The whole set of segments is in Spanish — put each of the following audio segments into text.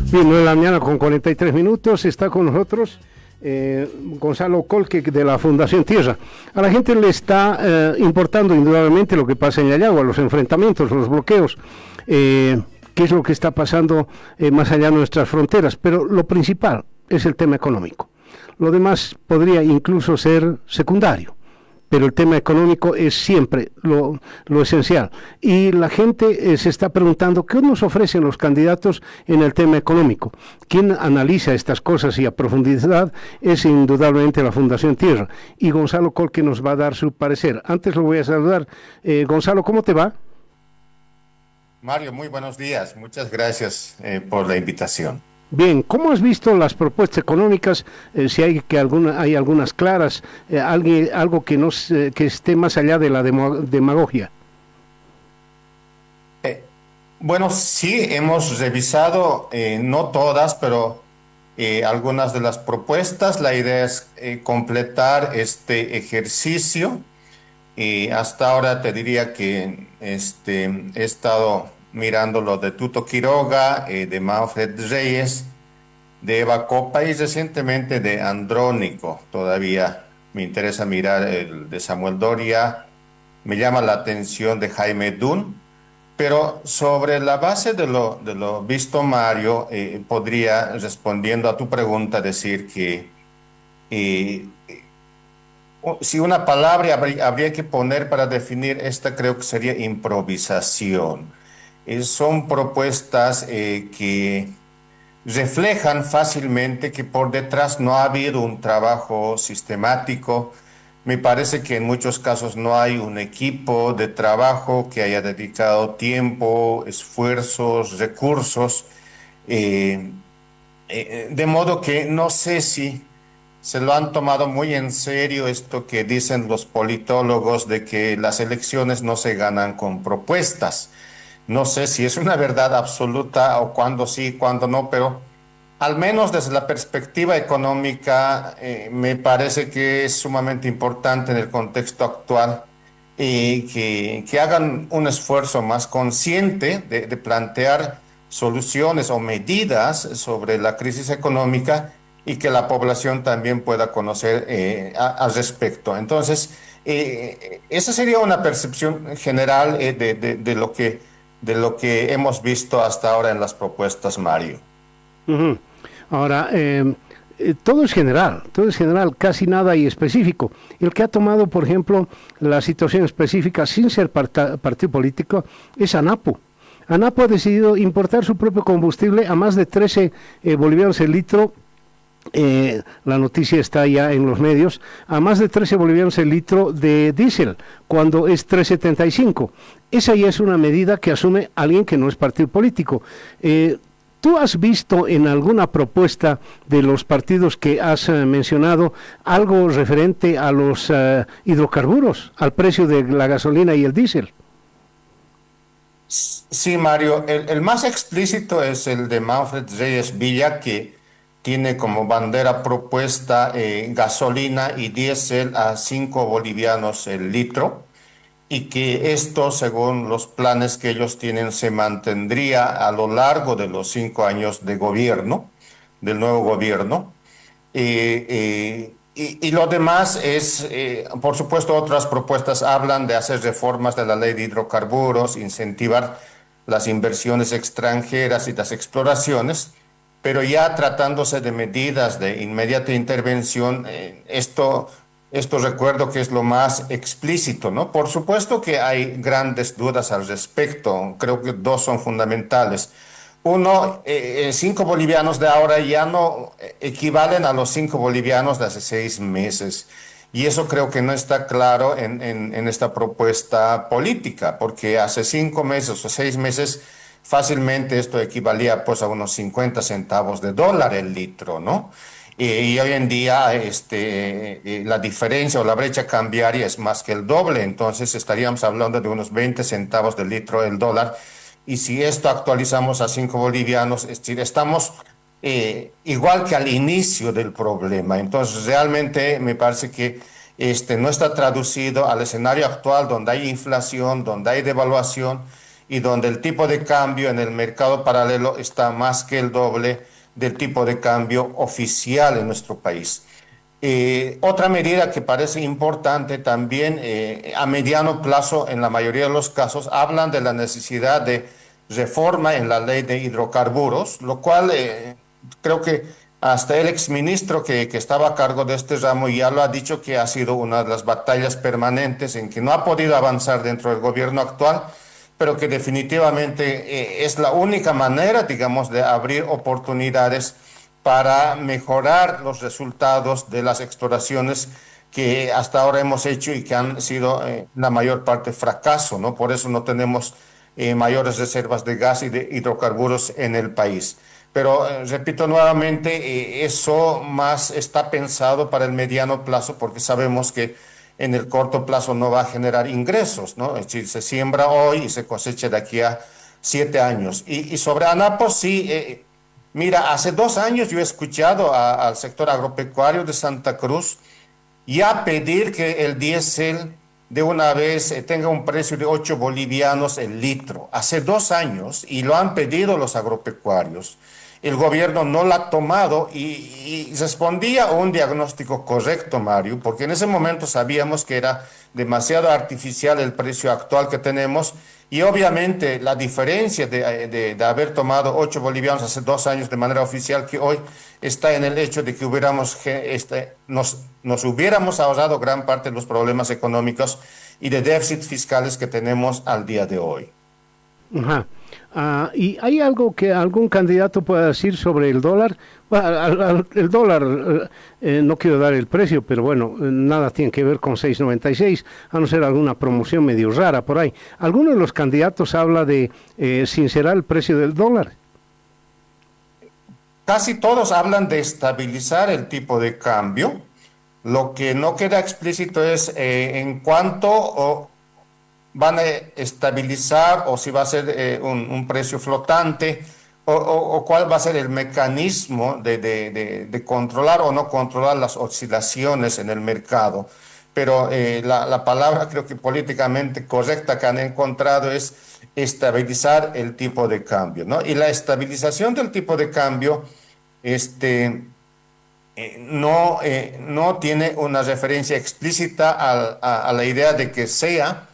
Bien, 9 de la mañana con 43 minutos, está con nosotros Gonzalo Colque de la Fundación Tierra. A la gente le está importando indudablemente lo que pasa en Yayagua, los enfrentamientos, los bloqueos, qué es lo que está pasando más allá de nuestras fronteras, pero lo principal es el tema económico. Lo demás podría incluso ser secundario, pero el tema económico es siempre lo esencial. Y la gente se está preguntando, ¿qué nos ofrecen los candidatos en el tema económico? Quien analiza estas cosas y a profundidad es indudablemente la Fundación Tierra. Y Gonzalo Colque nos va a dar su parecer. Antes lo voy a saludar. Gonzalo, ¿cómo te va? Mario, muy buenos días. Muchas gracias por la invitación. Bien, ¿cómo has visto las propuestas económicas? Si hay hay algunas claras, algo que que esté más allá de la demagogia. Bueno, sí, hemos revisado, no todas, pero algunas de las propuestas. La idea es completar este ejercicio. Y hasta ahora te diría que he estado mirando lo de Tuto Quiroga, de Manfred Reyes, de Eva Copa y recientemente de Andrónico. Todavía me interesa mirar el de Samuel Doria, me llama la atención de Jaime Dunn, pero sobre la base de lo visto, Mario, podría, respondiendo a tu pregunta, decir que eh, si una palabra habría que poner para definir esta, creo que sería improvisación. Son propuestas que reflejan fácilmente que por detrás no ha habido un trabajo sistemático. Me parece que en muchos casos no hay un equipo de trabajo que haya dedicado tiempo, esfuerzos, recursos, eh, de modo que no sé si se lo han tomado muy en serio esto que dicen los politólogos de que las elecciones no se ganan con propuestas. No sé si es una verdad absoluta o cuándo sí, cuándo no, pero al menos desde la perspectiva económica, me parece que es sumamente importante en el contexto actual que hagan un esfuerzo más consciente de plantear soluciones o medidas sobre la crisis económica y que la población también pueda conocer al respecto. Entonces, esa sería una percepción general de lo que hemos visto hasta ahora en las propuestas, Mario. Ujú. Ahora, todo es general, casi nada hay específico. El que ha tomado, por ejemplo, la situación específica sin ser partido político es ANAPO. ANAPO ha decidido importar su propio combustible a más de 13 bolivianos el litro. La noticia está ya en los medios, a más de 13 bolivianos el litro de diésel, cuando es 3,75. Esa ya es una medida que asume alguien que no es partido político. ¿Tú has visto en alguna propuesta de los partidos que has mencionado algo referente a los hidrocarburos, al precio de la gasolina y el diésel? Sí, Mario, el más explícito es el de Manfred Reyes Villa, que tiene como bandera propuesta gasolina y diésel a 5 bolivianos el litro, y que esto, según los planes que ellos tienen, se mantendría a lo largo de los 5 años de gobierno, del nuevo gobierno. Y lo demás es, por supuesto, otras propuestas hablan de hacer reformas de la ley de hidrocarburos, incentivar las inversiones extranjeras y las exploraciones, pero ya tratándose de medidas de inmediata intervención, esto recuerdo que es lo más explícito, ¿no? Por supuesto que hay grandes dudas al respecto, creo que dos son fundamentales. Uno, 5 bolivianos de ahora ya no equivalen a los 5 bolivianos de hace 6 meses. Y eso creo que no está claro en esta propuesta política, porque hace 5 meses o 6 meses fácilmente esto equivalía pues a unos 50 centavos de dólar el litro, ¿no? Y hoy en día la diferencia o la brecha cambiaria es más que el doble, entonces estaríamos hablando de unos 20 centavos de litro el dólar. Y si esto actualizamos a 5 bolivianos, es decir, estamos igual que al inicio del problema. Entonces, realmente me parece que no está traducido al escenario actual donde hay inflación, donde hay devaluación y donde el tipo de cambio en el mercado paralelo está más que el doble del tipo de cambio oficial en nuestro país. Otra medida que parece importante también a mediano plazo, en la mayoría de los casos, hablan de la necesidad de reforma en la ley de hidrocarburos, lo cual creo que hasta el exministro que estaba a cargo de este ramo ya lo ha dicho que ha sido una de las batallas permanentes en que no ha podido avanzar dentro del gobierno actual, pero que definitivamente es la única manera, digamos, de abrir oportunidades para mejorar los resultados de las exploraciones que hasta ahora hemos hecho y que han sido la mayor parte fracaso, ¿no? Por eso no tenemos mayores reservas de gas y de hidrocarburos en el país. Pero repito nuevamente, eso más está pensado para el mediano plazo porque sabemos que en el corto plazo no va a generar ingresos, ¿no? Es decir, se siembra hoy y se cosecha de aquí a 7 años. Y sobre ANAPO, sí, mira, hace 2 años yo he escuchado al sector agropecuario de Santa Cruz ya pedir que el diésel de una vez tenga un precio de 8 bolivianos el litro. Hace 2 años y lo han pedido los agropecuarios. El gobierno no lo ha tomado y respondía a un diagnóstico correcto, Mario, porque en ese momento sabíamos que era demasiado artificial el precio actual que tenemos y obviamente la diferencia de haber tomado 8 bolivianos hace 2 años de manera oficial que hoy está en el hecho de que nos hubiéramos ahorrado gran parte de los problemas económicos y de déficit fiscales que tenemos al día de hoy. Ajá. ¿Y hay algo que algún candidato pueda decir sobre el dólar? Bueno, el dólar, no quiero dar el precio, pero bueno, nada tiene que ver con 6.96, a no ser alguna promoción medio rara por ahí. ¿Alguno de los candidatos habla de sincerar el precio del dólar? Casi todos hablan de estabilizar el tipo de cambio. Lo que no queda explícito es en cuánto van a estabilizar o si va a ser un precio flotante o cuál va a ser el mecanismo de controlar o no controlar las oscilaciones en el mercado. Pero la palabra creo que políticamente correcta que han encontrado es estabilizar el tipo de cambio, ¿no? Y la estabilización del tipo de cambio no tiene una referencia explícita a la idea de que sea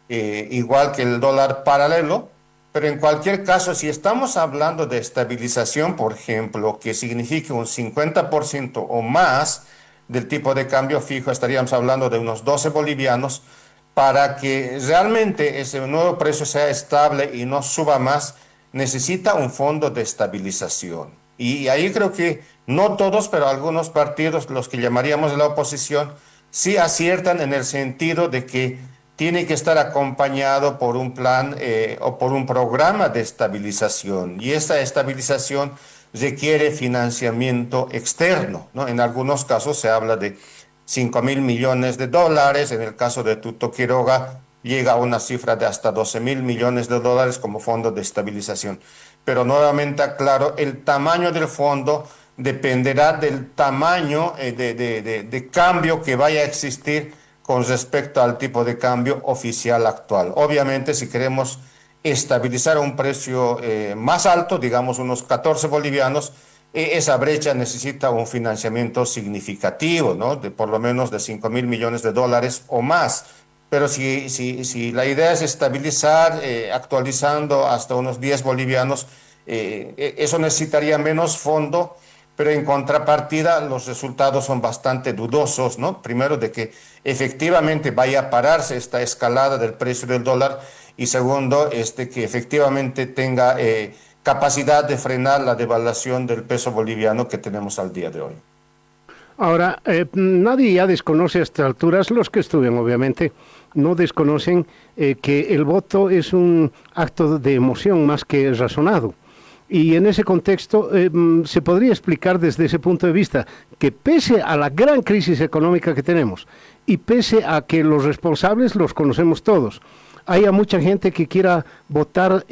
igual que el dólar paralelo, pero en cualquier caso, si estamos hablando de estabilización, por ejemplo, que signifique un 50% o más del tipo de cambio fijo, estaríamos hablando de unos 12 bolivianos, para que realmente ese nuevo precio sea estable y no suba más, necesita un fondo de estabilización. Y ahí creo que no todos, pero algunos partidos, los que llamaríamos de la oposición, sí aciertan en el sentido de que tiene que estar acompañado por un plan o por un programa de estabilización. Y esta estabilización requiere financiamiento externo, ¿no? En algunos casos se habla de 5.000 millones de dólares, en el caso de Tuto Quiroga llega a una cifra de hasta 12.000 millones de dólares como fondo de estabilización. Pero nuevamente aclaro, el tamaño del fondo dependerá del tamaño de cambio que vaya a existir con respecto al tipo de cambio oficial actual. Obviamente, si queremos estabilizar un precio más alto, digamos unos 14 bolivianos, esa brecha necesita un financiamiento significativo, ¿no? De por lo menos de 5.000 millones de dólares o más. Pero si la idea es estabilizar, actualizando hasta unos 10 bolivianos, eso necesitaría menos fondo, pero en contrapartida los resultados son bastante dudosos, ¿no? Primero, de que efectivamente vaya a pararse esta escalada del precio del dólar y segundo, que efectivamente tenga capacidad de frenar la devaluación del peso boliviano que tenemos al día de hoy. Ahora, nadie ya desconoce a estas alturas, los que estudian obviamente, no desconocen que el voto es un acto de emoción más que razonado. Y en ese contexto se podría explicar desde ese punto de vista que pese a la gran crisis económica que tenemos y pese a que los responsables los conocemos todos, haya mucha gente que quiera votar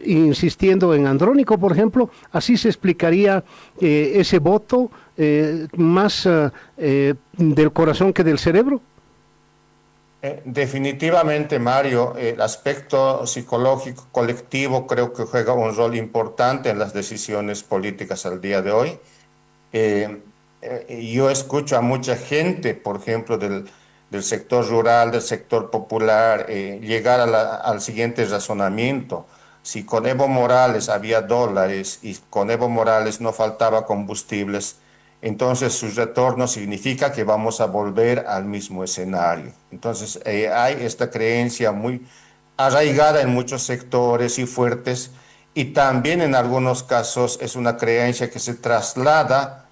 insistiendo en Andrónico, por ejemplo, así se explicaría ese voto más del corazón que del cerebro. Definitivamente, Mario, el aspecto psicológico colectivo creo que juega un rol importante en las decisiones políticas al día de hoy. Eh, yo escucho a mucha gente, por ejemplo, del sector rural, del sector popular, llegar al siguiente razonamiento. Si con Evo Morales había dólares y con Evo Morales no faltaba combustibles, entonces su retorno significa que vamos a volver al mismo escenario. Entonces hay esta creencia muy arraigada en muchos sectores y fuertes, y también en algunos casos es una creencia que se traslada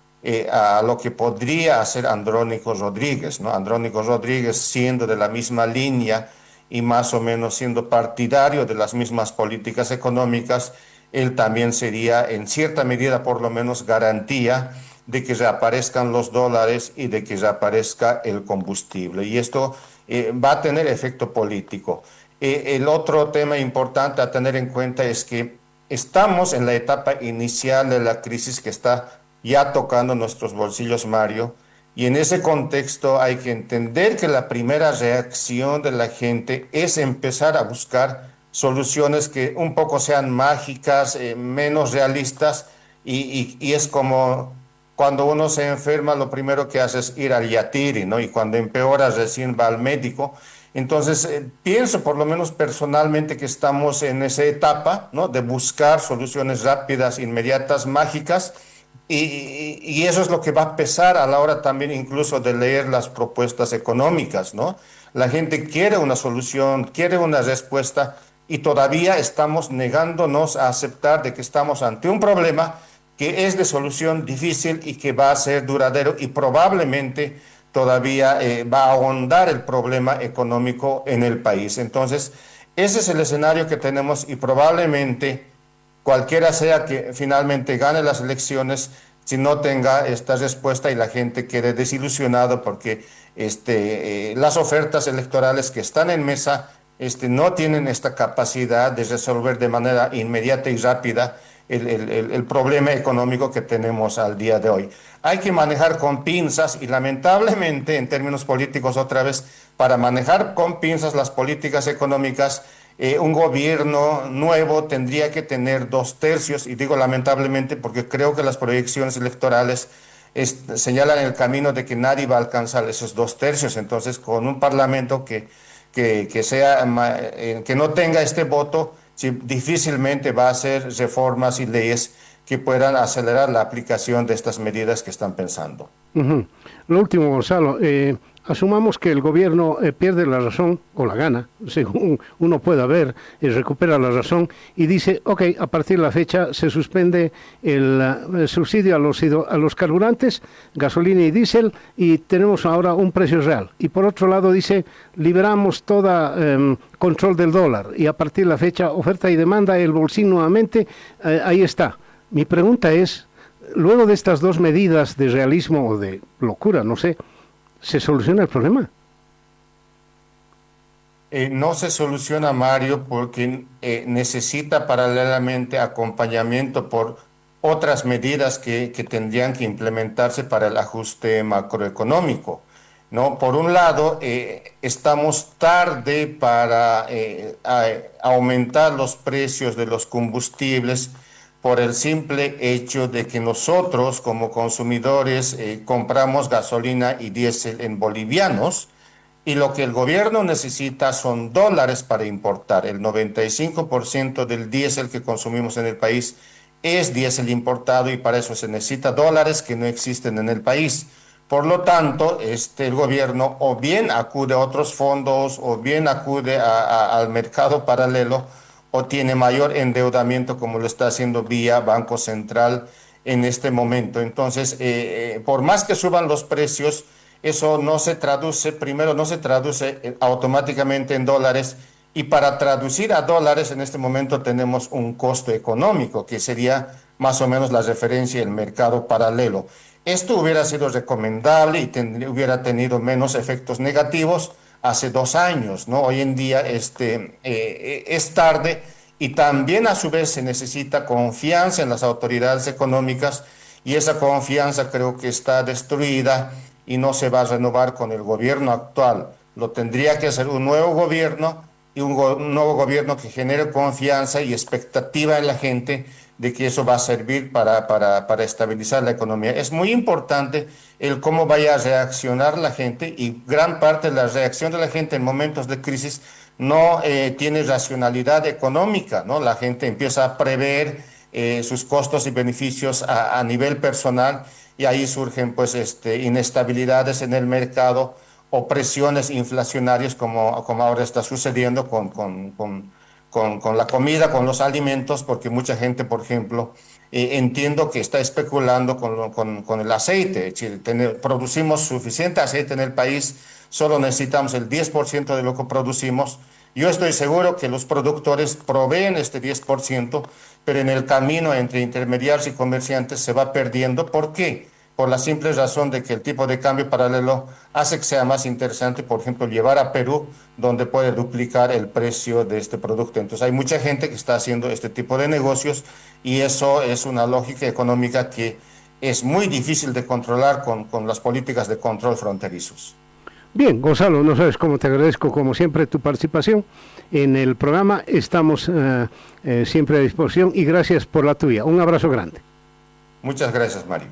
a lo que podría hacer Andrónico Rodríguez, ¿no? Andrónico Rodríguez, siendo de la misma línea y más o menos siendo partidario de las mismas políticas económicas, él también sería en cierta medida por lo menos garantía de que reaparezcan los dólares y de que reaparezca el combustible. Y esto va a tener efecto político. El otro tema importante a tener en cuenta es que estamos en la etapa inicial de la crisis que está ya tocando nuestros bolsillos, Mario, y en ese contexto hay que entender que la primera reacción de la gente es empezar a buscar soluciones que un poco sean mágicas, menos realistas, y es como cuando uno se enferma, lo primero que hace es ir al yatiri, ¿no? Y cuando empeora, recién va al médico. Entonces, pienso por lo menos personalmente que estamos en esa etapa, ¿no? De buscar soluciones rápidas, inmediatas, mágicas, y eso es lo que va a pesar a la hora también incluso de leer las propuestas económicas, ¿no? La gente quiere una solución, quiere una respuesta, y todavía estamos negándonos a aceptar de que estamos ante un problema que es de solución difícil y que va a ser duradero y probablemente todavía va a ahondar el problema económico en el país. Entonces, ese es el escenario que tenemos, y probablemente cualquiera sea que finalmente gane las elecciones, si no tenga esta respuesta y la gente quede desilusionado porque las ofertas electorales que están en mesa no tienen esta capacidad de resolver de manera inmediata y rápida el problema económico que tenemos al día de hoy. Hay que manejar con pinzas, y lamentablemente en términos políticos otra vez, para manejar con pinzas las políticas económicas, un gobierno nuevo tendría que tener 2/3, y digo lamentablemente porque creo que las proyecciones electorales señalan el camino de que nadie va a alcanzar esos 2/3. Entonces, con un parlamento que no tenga este voto, sí, difícilmente va a hacer reformas y leyes que puedan acelerar la aplicación de estas medidas que están pensando. Ujú. Lo último, Gonzalo, asumamos que el gobierno pierde la razón o la gana, según uno pueda ver, recupera la razón y dice, ok, a partir de la fecha se suspende el subsidio a los carburantes, gasolina y diésel, y tenemos ahora un precio real. Y por otro lado dice, liberamos toda control del dólar, y a partir de la fecha, oferta y demanda, el bolsillo nuevamente, ahí está. Mi pregunta es, luego de estas dos medidas de realismo o de locura, no sé, ¿se soluciona el problema? No se soluciona, Mario, porque necesita paralelamente acompañamiento por otras medidas que tendrían que implementarse para el ajuste macroeconómico, ¿no? Por un lado, estamos tarde para aumentar los precios de los combustibles por el simple hecho de que nosotros como consumidores compramos gasolina y diésel en bolivianos, y lo que el gobierno necesita son dólares para importar. El 95% del diésel que consumimos en el país es diésel importado, y para eso se necesita dólares que no existen en el país. Por lo tanto, el gobierno o bien acude a otros fondos o bien acude al mercado paralelo, o tiene mayor endeudamiento como lo está haciendo vía Banco Central en este momento. Entonces, por más que suban los precios, eso no se traduce, primero no se traduce automáticamente en dólares, y para traducir a dólares en este momento tenemos un costo económico que sería más o menos la referencia del mercado paralelo. Esto hubiera sido recomendable y hubiera tenido menos efectos negativos hace 2 años, ¿no? Hoy en día es tarde, y también a su vez se necesita confianza en las autoridades económicas, y esa confianza creo que está destruida y no se va a renovar con el gobierno actual. lo tendría que hacer un nuevo gobierno y un nuevo gobierno que genere confianza y expectativa en la gente de que eso va a servir para estabilizar la economía. Es muy importante el cómo vaya a reaccionar la gente y gran parte de la reacción de la gente en momentos de crisis no tiene racionalidad económica, ¿no? La gente empieza a prever sus costos y beneficios a nivel personal y ahí surgen pues inestabilidades en el mercado o presiones inflacionarias como ahora está sucediendo con la comida, con los alimentos, porque mucha gente, por ejemplo, entiendo que está especulando con el aceite. Es decir, producimos suficiente aceite en el país, solo necesitamos el 10% de lo que producimos. Yo estoy seguro que los productores proveen este 10%, pero en el camino entre intermediarios y comerciantes se va perdiendo. ¿Por qué? Por la simple razón de que el tipo de cambio paralelo hace que sea más interesante, por ejemplo, llevar a Perú, donde puede duplicar el precio de este producto. Entonces hay mucha gente que está haciendo este tipo de negocios y eso es una lógica económica que es muy difícil de controlar con las políticas de control fronterizos. Bien, Gonzalo, no sabes cómo te agradezco como siempre tu participación en el programa. Estamos siempre a disposición y gracias por la tuya. Un abrazo grande. Muchas gracias, Mario.